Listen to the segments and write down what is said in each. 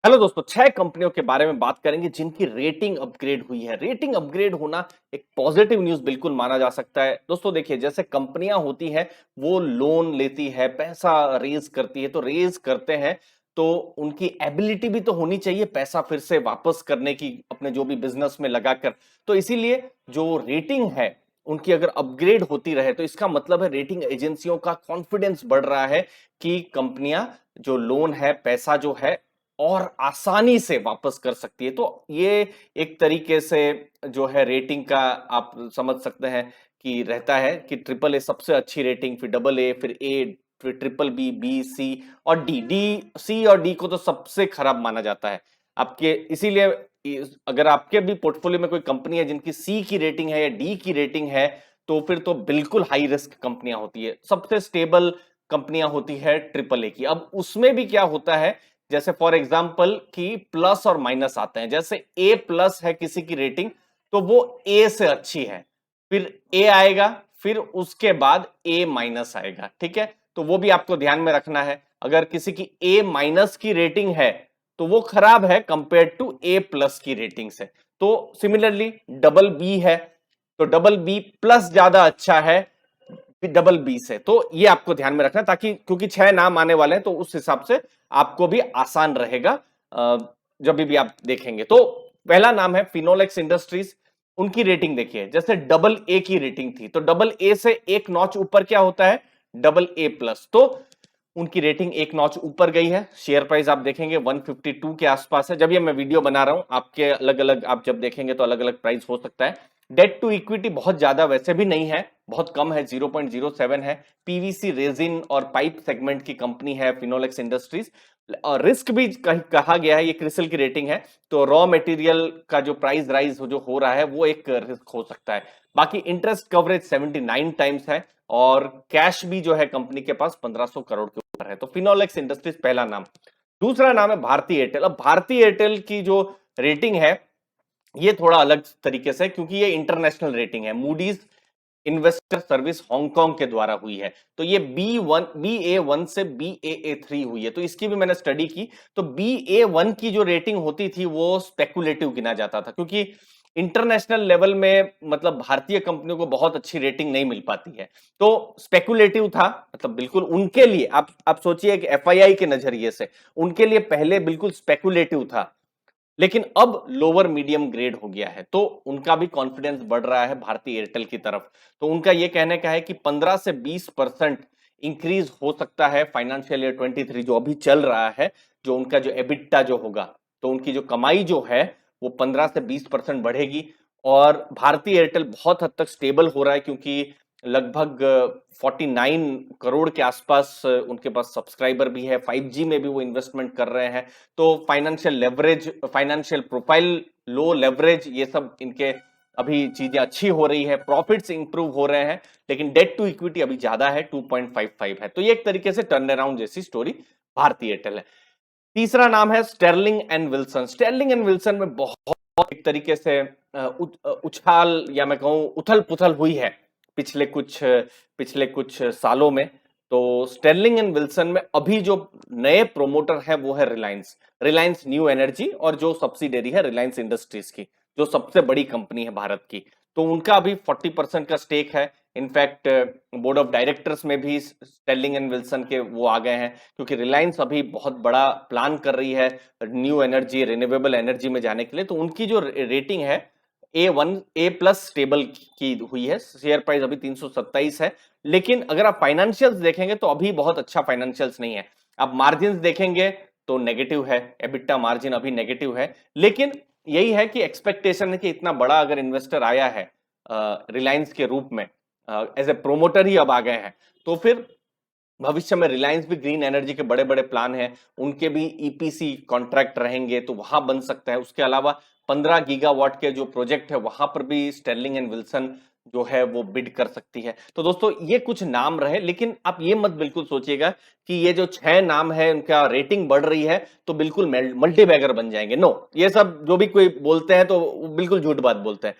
Hello दोस्तों, 6 कंपनियों के बारे में बात करेंगे जिनकी रेटिंग अपग्रेड हुई है। रेटिंग अपग्रेड होना एक पॉजिटिव न्यूज बिल्कुल माना जा सकता है। दोस्तों देखिए, जैसे कंपनियां होती हैं वो लोन लेती है, पैसा रेज करती है, तो रेज करते हैं तो उनकी एबिलिटी भी तो होनी चाहिए पैसा फिर से वापस करने की, अपने जो भी बिजनेस में लगाकर। तो इसीलिए जो रेटिंग है उनकी अगर अपग्रेड होती रहे तो इसका मतलब है रेटिंग एजेंसियों का कॉन्फिडेंस बढ़ रहा है कि कंपनियां जो लोन है, पैसा जो है और आसानी से वापस कर सकती है। तो ये एक तरीके से जो है रेटिंग का आप समझ सकते हैं कि रहता है कि ट्रिपल ए सबसे अच्छी रेटिंग, फिर डबल ए, फिर ए, फिर ट्रिपल बी, बी, सी और डी। सी और डी को तो सबसे खराब माना जाता है आपके। इसीलिए अगर आपके भी पोर्टफोलियो में कोई कंपनी है जिनकी सी की रेटिंग है या डी की रेटिंग है, तो फिर तो बिल्कुल हाई रिस्क कंपनियां होती है। सबसे स्टेबल कंपनियां होती है ट्रिपल ए की। अब उसमें भी क्या होता है, जैसे फॉर एग्जाम्पल कि प्लस और माइनस आते हैं। जैसे ए प्लस है किसी की रेटिंग, तो वो ए से अच्छी है, फिर ए आएगा, फिर उसके बाद ए माइनस आएगा। ठीक है, तो वो भी आपको ध्यान में रखना है। अगर किसी की ए माइनस की रेटिंग है तो वो खराब है कंपेयर टू ए प्लस की रेटिंग से। तो सिमिलरली डबल बी है तो डबल बी प्लस ज्यादा अच्छा है डबल बी से। तो ये आपको ध्यान में रखना, ताकि क्योंकि 6 नाम आने वाले हैं तो उस हिसाब से आपको भी आसान रहेगा जब भी आप देखेंगे। तो पहला नाम है फिनोलेक्स इंडस्ट्रीज। उनकी रेटिंग देखिए, जैसे डबल ए की रेटिंग थी तो डबल ए से एक नॉच ऊपर क्या होता है, डबल ए प्लस। तो उनकी रेटिंग एक नॉच ऊपर गई है। शेयर प्राइस आप देखेंगे 152 के आसपास है। जब ये मैं वीडियो बना रहा हूं, आपके अलग अलग आप जब देखेंगे तो अलग अलग प्राइस हो सकता है। डेट टू इक्विटी बहुत ज्यादा वैसे भी नहीं है, बहुत कम है, 0.07 है। पीवीसी रेजिन और पाइप सेगमेंट की कंपनी है फिनोलेक्स इंडस्ट्रीज। और रिस्क भी कहा गया है, ये क्रिसिल की रेटिंग है, तो रॉ मटेरियल का जो प्राइस राइज जो हो रहा है वो एक रिस्क हो सकता है। बाकी इंटरेस्ट कवरेज 79 टाइम्स है और कैश भी जो है कंपनी के पास 1500 करोड़ के ऊपर है। तो फिनोलेक्स इंडस्ट्रीज पहला नाम। दूसरा नाम है भारती एयरटेल। अब भारती एयरटेल की जो रेटिंग है ये थोड़ा अलग तरीके से, क्योंकि ये इंटरनेशनल रेटिंग है, मूडीज इन्वेस्टर सर्विस हांगकांग के द्वारा हुई है। तो ये BA1 से BAA3 हुई है। तो इसकी भी मैंने स्टडी की। तो BA1 की जो रेटिंग होती थी वो स्पेकुलेटिव गिना जाता था, क्योंकि इंटरनेशनल लेवल में मतलब भारतीय कंपनियों को बहुत अच्छी रेटिंग नहीं मिल पाती है। तो स्पेकुलेटिव था, मतलब बिल्कुल उनके लिए आप सोचिए कि एफआईआई के नजरिए से उनके लिए पहले बिल्कुल स्पेकुलेटिव था, लेकिन अब लोअर मीडियम ग्रेड हो गया है। तो उनका भी कॉन्फिडेंस बढ़ रहा है भारतीय एयरटेल की तरफ। तो उनका यह कहने का है कि 15 से 20% इंक्रीज हो सकता है फाइनेंशियल ईयर 23 जो अभी चल रहा है। जो उनका जो एबिटा जो होगा, तो उनकी जो कमाई जो है वो 15 से 20% बढ़ेगी। और भारतीय एयरटेल बहुत हद तक स्टेबल हो रहा है, क्योंकि लगभग 49 करोड़ के आसपास उनके पास सब्सक्राइबर भी है। 5G में भी वो इन्वेस्टमेंट कर रहे हैं। तो फाइनेंशियल लेवरेज, फाइनेंशियल प्रोफाइल, लो लेवरेज, ये सब इनके अभी चीजें अच्छी हो रही है, प्रॉफिट्स इंप्रूव हो रहे हैं। लेकिन डेट टू इक्विटी अभी ज्यादा है, 2.55 है। तो ये एक तरीके से टर्न अराउंड जैसी स्टोरी भारतीय एयरटेल है। तीसरा नाम है स्टेरलिंग एंड विल्सन। स्टेरलिंग एंड विल्सन में बहुत एक तरीके से उछाल या मैं कहूं उथल पुथल हुई है पिछले कुछ सालों में। तो स्टेरलिंग एंड विल्सन में अभी जो नए प्रोमोटर है वो है रिलायंस, रिलायंस न्यू एनर्जी, और जो सब्सिडरी है रिलायंस इंडस्ट्रीज की, जो सबसे बड़ी कंपनी है भारत की। तो उनका अभी 40% का स्टेक है। इनफैक्ट बोर्ड ऑफ डायरेक्टर्स में भी स्टेरलिंग एंड विल्सन के वो आ गए हैं, क्योंकि रिलायंस अभी बहुत बड़ा प्लान कर रही है न्यू एनर्जी, रिन्यूएबल एनर्जी में जाने के लिए। तो उनकी जो रेटिंग है A1 A प्लस स्टेबल की हुई है। शेयर प्राइस अभी 327 है। लेकिन अगर आप फाइनेंशियल्स देखेंगे तो अभी बहुत अच्छा फाइनेंशियल्स नहीं है। आप मार्जिन देखेंगे तो नेगेटिव है, एबिटा मार्जिन अभी नेगेटिव है। लेकिन यही है कि एक्सपेक्टेशन है कि इतना बड़ा अगर इन्वेस्टर आया है रिलायंस के रूप में, एज ए प्रोमोटर ही अब आ गए हैं, तो फिर भविष्य में रिलायंस भी ग्रीन एनर्जी के बड़े बड़े प्लान हैं, उनके भी ईपीसी कॉन्ट्रैक्ट रहेंगे तो वहां बन सकता है। उसके अलावा 15 गीगावाट के जो प्रोजेक्ट है वहां पर भी स्टेरलिंग एंड विल्सन जो है वो बिड कर सकती है। तो दोस्तों ये कुछ नाम रहे, लेकिन आप ये मत बिल्कुल सोचिएगा कि ये जो 6 नाम है उनका रेटिंग बढ़ रही है तो बिल्कुल मल्टी बैगर बन जाएंगे। नो, ये सब जो भी कोई बोलते हैं तो बिल्कुल झूठ बात बोलते हैं।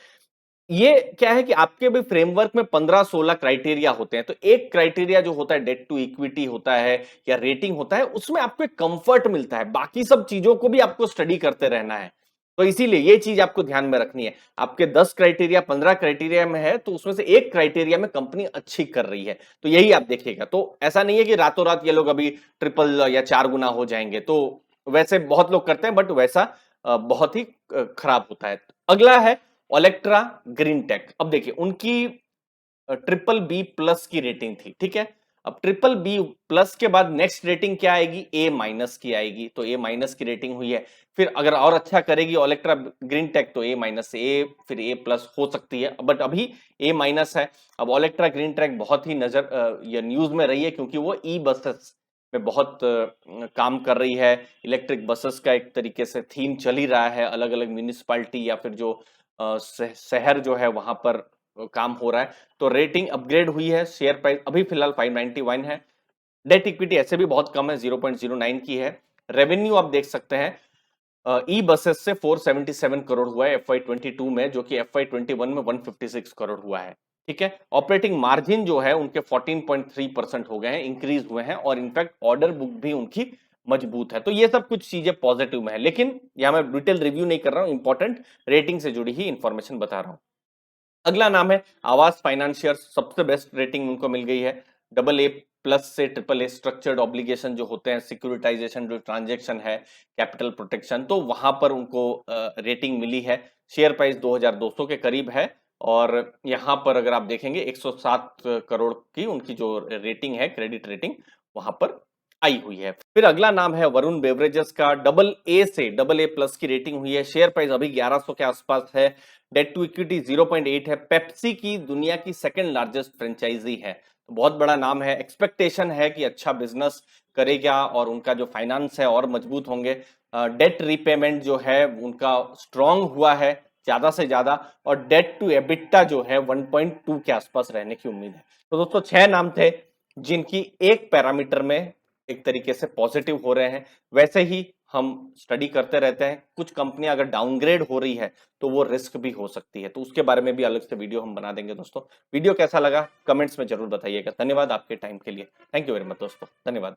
ये क्या है कि आपके भी फ्रेमवर्क में 15-16 क्राइटेरिया होते हैं, तो एक क्राइटेरिया जो होता है डेट टू इक्विटी होता है या रेटिंग होता है, उसमें आपको एक कंफर्ट मिलता है, बाकी सब चीजों को भी आपको स्टडी करते रहना है। तो इसीलिए ये चीज आपको ध्यान में रखनी है। आपके 10 क्राइटेरिया 15 क्राइटेरिया में है, तो उसमें से एक क्राइटेरिया में कंपनी अच्छी कर रही है, तो यही आप देखिएगा। तो ऐसा नहीं है कि रातों रात ये लोग अभी ट्रिपल या 4 गुना हो जाएंगे, तो वैसे बहुत लोग करते हैं, बट वैसा बहुत ही खराब होता है। अगला है ओलेक्ट्रा ग्रीन टेक। अब देखिए उनकी ट्रिपल बी प्लस की रेटिंग थी, ठीक है। अब ट्रिपल बी प्लस के बाद नेक्स्ट रेटिंग क्या आएगी, ए माइनस की आएगी, तो ए माइनस की रेटिंग हुई है। फिर अगर और अच्छा करेगी ओलेक्ट्रा ग्रीन टेक तो ए माइनस से ए फिर ए प्लस हो सकती है, बट अभी ए माइनस है। अब ओलेक्ट्रा ग्रीन टेक बहुत ही नजर ये न्यूज में रही है, क्योंकि वो ई बसेस में बहुत काम कर रही है। इलेक्ट्रिक बसेस का एक तरीके से थीम चल ही रहा है, अलग अलग म्यूनिसिपालिटी या फिर जो शहर जो है वहां पर काम हो रहा है। तो रेटिंग अपग्रेड हुई है, शेयर प्राइस अभी फिलहाल 591 है। डेट इक्विटी ऐसे भी बहुत कम है, 0.09 की है। रेवेन्यू आप देख सकते हैं ई बसेस से 477 करोड़ हुआ है FY22 में, जो कि FY21 में 156 करोड़ हुआ है, ठीक है। ऑपरेटिंग मार्जिन जो है उनके 14.3% हो गए हैं, इंक्रीज हुए हैं, और इनफैक्ट ऑर्डर बुक भी उनकी मजबूत है। तो ये सब कुछ चीजें पॉजिटिव में है, लेकिन यहां मैं डिटेल रिव्यू नहीं कर रहा हूं, इंपॉर्टेंट रेटिंग से जुड़ी ही इंफॉर्मेशन बता रहा हूं। अगला नाम है आवास फाइनेंशियर, सबसे बेस्ट रेटिंग उनको मिल गई है, डबल ए प्लस से ट्रिपल ए। स्ट्रक्चर्ड ऑब्लिगेशन जो होते हैं, सिक्योरिटाइजेशन जो ट्रांजेक्शन है, कैपिटल प्रोटेक्शन, तो वहां पर उनको रेटिंग मिली है। शेयर प्राइस 2200 के करीब है, और यहां पर अगर आप देखेंगे 107 करोड़ की उनकी जो रेटिंग है, क्रेडिट रेटिंग वहां पर आई हुई है। फिर अगला नाम है वरुण बेवरेजेस का, डबल ए से डबल ए प्लस की रेटिंग हुई है, शेयर प्राइस अभी 1100 के आसपास है, डेट टू इक्विटी 0.8 है। पेप्सी की दुनिया की सेकंड लार्जेस्ट फ्रेंचाइजी है, तो बहुत बड़ा नाम है। एक्सपेक्टेशन है कि अच्छा बिजनेस करेगा और उनका जो फाइनेंस है और मजबूत होंगे। डेट रीपेमेंट जो है उनका स्ट्रांग हुआ है ज्यादा से ज्यादा, और डेट टू एबिटा जो है 1.2 के आसपास रहने की उम्मीद है। तो दोस्तों 6 नाम थे जिनकी एक पैरामीटर में एक तरीके से पॉजिटिव हो रहे हैं। वैसे ही हम स्टडी करते रहते हैं, कुछ कंपनियां अगर डाउनग्रेड हो रही है तो वो रिस्क भी हो सकती है, तो उसके बारे में भी अलग से वीडियो हम बना देंगे दोस्तों। वीडियो कैसा लगा कमेंट्स में जरूर बताइएगा। धन्यवाद आपके टाइम के लिए, थैंक यू वेरी मच दोस्तों, धन्यवाद।